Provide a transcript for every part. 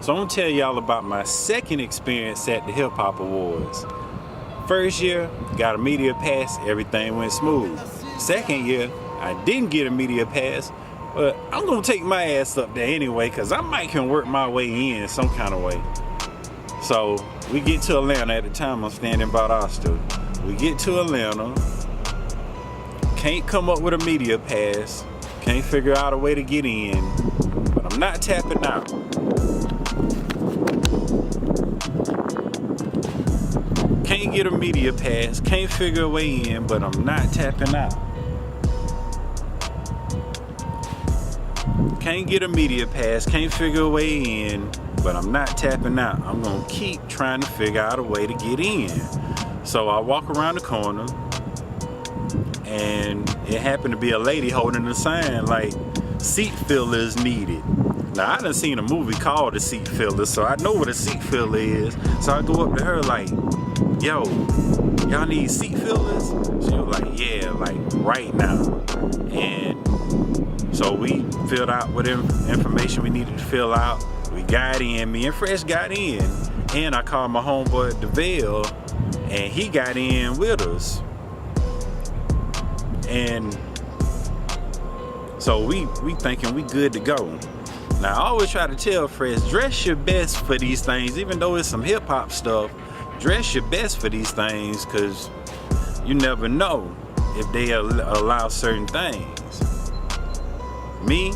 So I'm gonna tell y'all about my second experience at the Hip Hop Awards. First year, got a media pass, everything went smooth. Second year, I didn't get a media pass, but I'm gonna take my ass up there anyway, cause I might can work my way in some kind of way. So we get to Atlanta. At the time I'm staying in Valdosta. We get to Atlanta, can't come up with a media pass, can't figure out a way to get in, but I'm not tapping out. Can't get a media pass, can't figure a way in, but I'm not tapping out. Can't get a media pass, can't figure a way in, but I'm not tapping out. I'm gonna keep trying to figure out a way to get in. So I walk around the corner, and it happened to be a lady holding a sign like seat fillers needed. Now I done seen a movie called The Seat Filler, so I know what a seat filler is. So I go up to her like, yo, y'all need seat fillers? She was like, yeah, like right now. And so we filled out whatever information we needed to fill out. We got in, me and Fresh got in. And I called my homeboy DeVille, and he got in with us. And so we thinking we good to go. Now I always try to tell Fresh, dress your best for these things, even though it's some hip hop stuff. Dress your best for these things, cause you never know if they allow certain things. Me,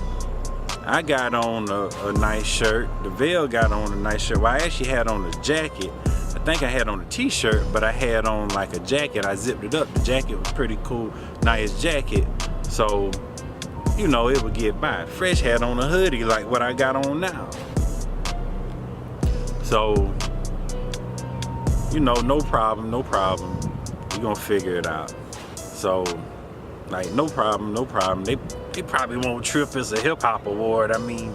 I got on a nice shirt. DeVille got on a nice shirt. Well, I actually had on a jacket. I think I had on a t-shirt, but I had on like a jacket. I zipped it up. The jacket was pretty cool, nice jacket. So, you know, it would get by. Fresh had on a hoodie like what I got on now. So, you know, no problem. We gonna figure it out. So, like, no problem. They probably won't trip. It's a hip hop award. I mean,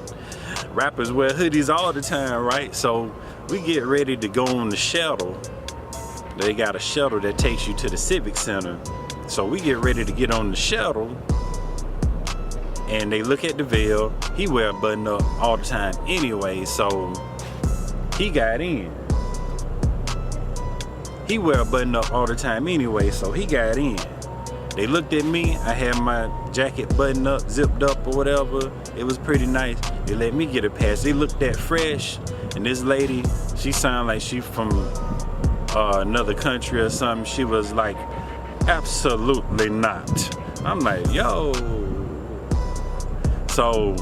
rappers wear hoodies all the time, right? So we get ready to go on the shuttle. They got a shuttle that takes you to the Civic Center. So we get ready to get on the shuttle, and they look at DeVille. He wear a button up all the time anyway, so he got in. He wear a button up all the time anyway, so he got in. They looked at me. I had my jacket buttoned up, zipped up or whatever. It was pretty nice. They let me get a pass. They looked at Fresh, and this lady, she sounded like she from another country or something. She was like, absolutely not. I'm like, yo. So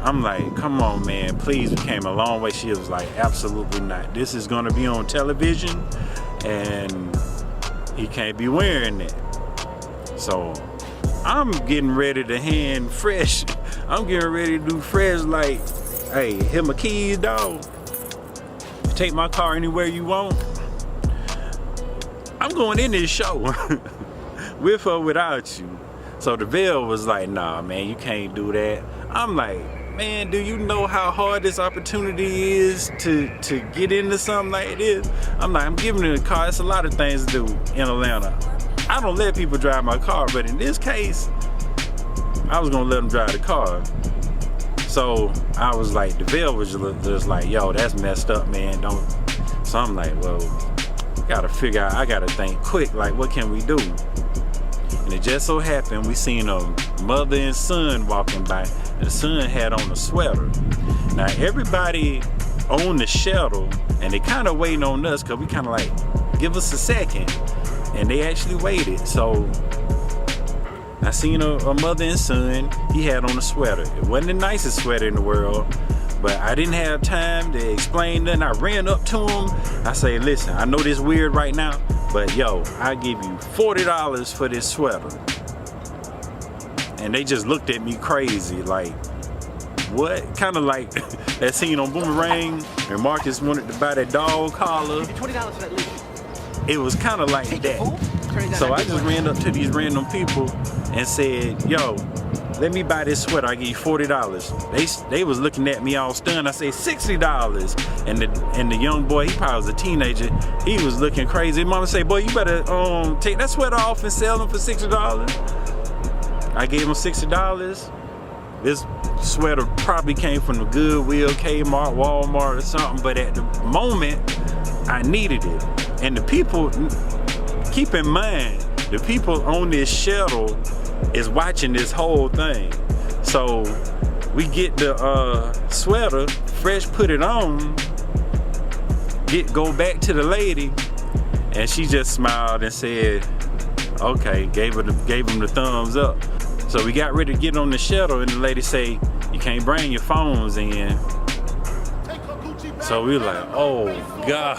I'm like, come on, man, please, we came a long way. She was like, absolutely not. This is gonna be on television, and he can't be wearing it. So I'm getting ready to hand Fresh. I'm getting ready to do Fresh like, hey, here my keys, dog. Take my car anywhere you want. I'm going in this show with or without you. So DeVille was like, nah, man, you can't do that. I'm like, man, do you know how hard this opportunity is to get into something like this? I'm like, I'm giving it a car. It's a lot of things to do in Atlanta. I don't let people drive my car, but in this case, I was gonna let them drive the car. So I was like, DeVille was just like, yo, that's messed up, man. Don't. So I'm like, well, gotta figure out, I gotta think quick, like, what can we do? And it just so happened we seen a mother and son walking by, and the son had on a sweater. Now everybody on the shuttle, and they kind of waiting on us, cause we kind of like, give us a second, and they actually waited. So I seen a mother and son. He had on a sweater. It wasn't the nicest sweater in the world, but I didn't have time to explain nothing. I ran up to him. I say, listen, I know this weird right now, but yo, I give you $40 for this sweater. And they just looked at me crazy, like, what? Kind of like that scene on Boomerang, and Marcus wanted to buy that dog collar. $20 for that leaf. It was kind of like that. So I just ran up to these random people and said, yo, let me buy this sweater. I give you $40. They was looking at me all stunned. I say $60. And the young boy, he probably was a teenager. He was looking crazy. Mama say, boy, you better take that sweater off and sell them for $60. I gave him $60. this sweater probably came from the Goodwill, Kmart, Walmart or something, but at the moment, I needed it. And the people, keep in mind, the people on this shuttle is watching this whole thing. So we get the sweater, Fresh put it on, go back to the lady, and she just smiled and said, okay, gave him the thumbs up. So we got ready to get on the shuttle, and the lady say, you can't bring your phones in. So we were like, oh God.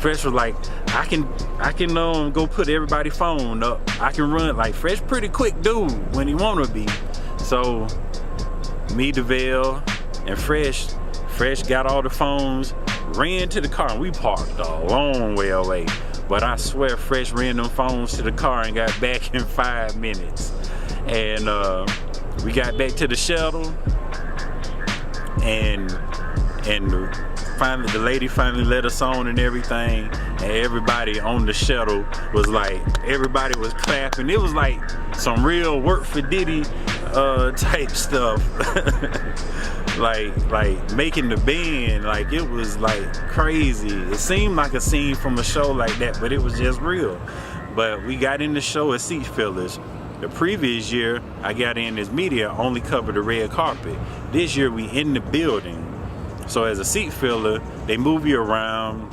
Fresh was like, I can go put everybody's phone up. I can run. Like, Fresh pretty quick dude when he wanna be. So me, DeVale, and Fresh got all the phones, ran to the car, and we parked a long way away. But I swear Fresh ran them phones to the car and got back in 5 minutes. And we got back to the shuttle, and finally the lady finally let us on and everything, and everybody on the shuttle was like, everybody was clapping. It was like some real work for Diddy type stuff. like making the band, like it was like crazy. It seemed like a scene from a show like that, but it was just real. But we got in the show as seat fillers. The previous year, I got in as media, only covered the red carpet. This year, we in the building. So as a seat filler, they move you around.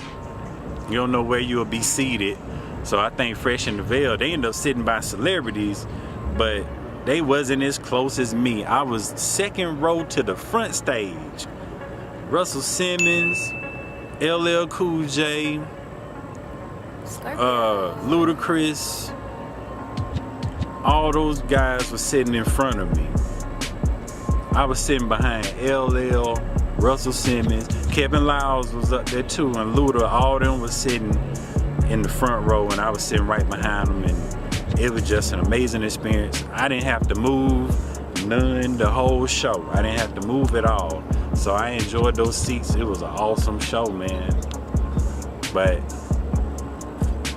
You don't know where you'll be seated. So I think Fresh and DeVale, they end up sitting by celebrities, but they wasn't as close as me. I was second row to the front stage. Russell Simmons, LL Cool J, Ludacris, all those guys were sitting in front of me. I was sitting behind LL, Russell Simmons, Kevin Lyles was up there too, and Luda, all them was sitting in the front row, and I was sitting right behind them, and it was just an amazing experience. I didn't have to move none the whole show. I didn't have to move at all. So I enjoyed those seats. It was an awesome show, man. But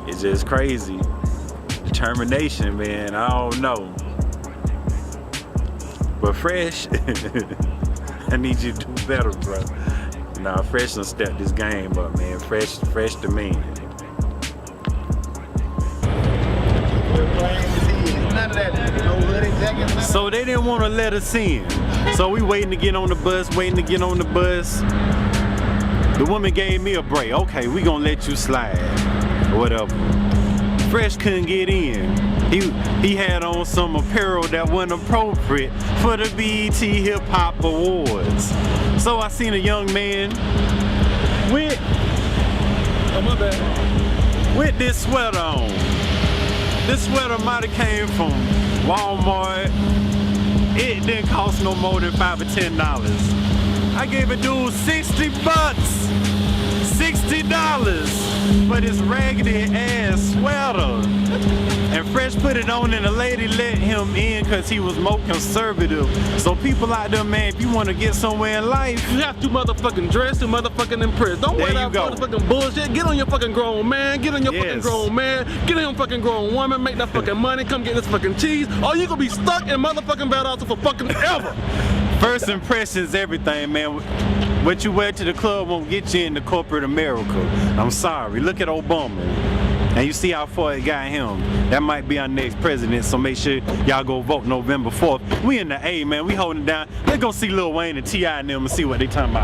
it's just crazy. Determination, man, I don't know. But Fresh, I need you to do better, bro. Nah, Fresh done stepped this game up, man. Fresh the man. So they didn't want to let us in. So we waiting to get on the bus. The woman gave me a break. Okay, we gonna let you slide, or whatever. Fresh couldn't get in. He had on some apparel that wasn't appropriate for the BET Hip Hop Awards. So I seen a young man with this sweater on. This sweater might have came from Walmart. It didn't cost no more than $5 or $10. I gave a dude 60 bucks. $60 for this raggedy ass sweater. And Fresh put it on, and the lady let him in because he was more conservative. So people out there, man, if you want to get somewhere in life, you have to motherfucking dress to motherfucking impress. Don't wear that motherfucking bullshit. Get on your fucking grown man. Get on your fucking grown man. Get on your fucking grown woman. Make that fucking money. Come get this fucking cheese. Or you gonna be stuck in motherfucking Valdosta for fucking ever. First impressions, everything, man. What you wear to the club won't get you into corporate America. I'm sorry. Look at Obama. And you see how far it got him. That might be our next president, so make sure y'all go vote November 4th. We in the A, man. We holding it down. Let's go see Lil Wayne and T.I. and them and see what they talking about.